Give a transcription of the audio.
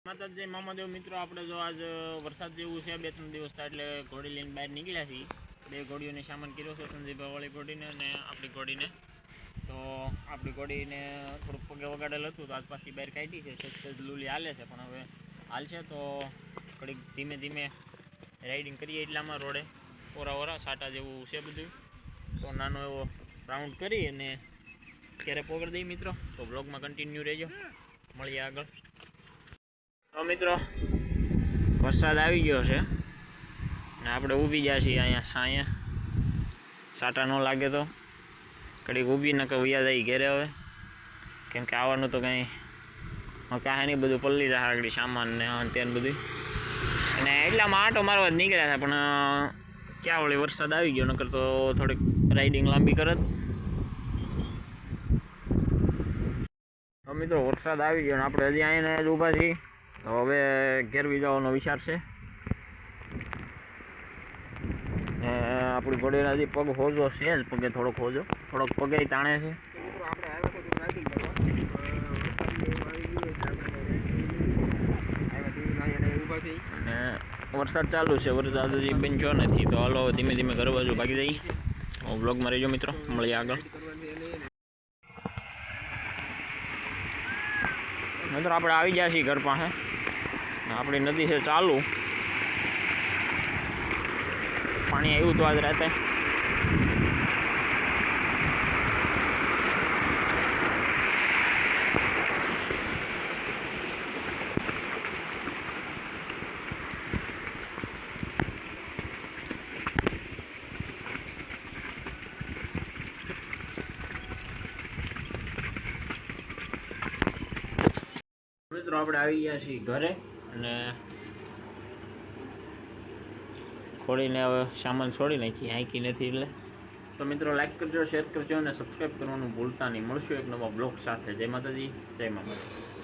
માતાજી મામાદેવ મિત્રો, આપણે જો આજ વરસાદ જેવું છે 2-3 દિવસથી, એટલે ઘોડી લઈને બહાર નીકળ્યા છીએ. બે ઘોડીઓને સામાન કર્યો છે, સંજયભાઈ વાળી ઘોડીને અને આપણી ઘોડીને. તો આપણી ઘોડીને થોડુંક પગે વગાડેલ હતું, તો આજ પાછી બહાર કાઢી છે. સજ લૂલી હાલે છે, પણ હવે હાલશે તો ઘડીક ધીમે ધીમે રાઇડિંગ કરીએ. એટલામાં રોડે ઓરા સાટા જેવું છે બધું, તો નાનો એવો રાઉન્ડ કરી અને ત્યારે પકડી દઈએ મિત્રો. તો બ્લોગમાં કન્ટિન્યુ રહેજો, મળીએ આગળ. તો મિત્રો, વરસાદ આવી ગયો છે ને આપણે ઊભી ગયા છીએ અહીંયા સાંયે. સાટા ન લાગે તો ઘડીક ઊભી ન કે વ્યા જાય ઘેરે હવે, કેમ કે આવવાનું તો કંઈ કાંઈ નહીં, બધું પલ્લી જાય આગળ સામાન ને ત્યાં બધું. અને એટલામાં આંટો મારવા જ નીકળ્યા હતા, પણ ક્યાં વળી વરસાદ આવી ગયો, નકર તો થોડીક રાઇડિંગ લાંબી કરત. તો મિત્રો, વરસાદ આવી ગયો ને આપણે હજી અહીંયા જ ઊભા છીએ. તો હવે ઘેરવી જવાનો વિચાર છે. આપણી ઘોડીના હજી પગ હોજો છે જ, પગે થોડોક હોજો, થોડોક પગે તાણે છે. અને વરસાદ ચાલુ છે, વરસાદ હજી બન્યો નથી. તો હાલો ધીમે ધીમે ઘર બાજુ ભાગી જઈએ. બ્લોગમાં રહેજો મિત્રો, મળીએ આગળ. મિત્રો, આપણે આવી ગયા છીએ ઘર પાસે. આપણી નદી છે ચાલુ, પાણી આવ્યું તો આજ રાતે. મિત્રો, આપણે આવી ગયા છીએ ઘરે અને ખોડીને હવે સામાન છોડી નાખી, હાંકી નથી એટલે. તો મિત્રો, લાઈક કરજો, શેર કરજો અને સબસ્ક્રાઈબ કરવાનું ભૂલતા નહીં. મળશું એક નવા બ્લોગ સાથે. જય માતાજી, જય માતાજી.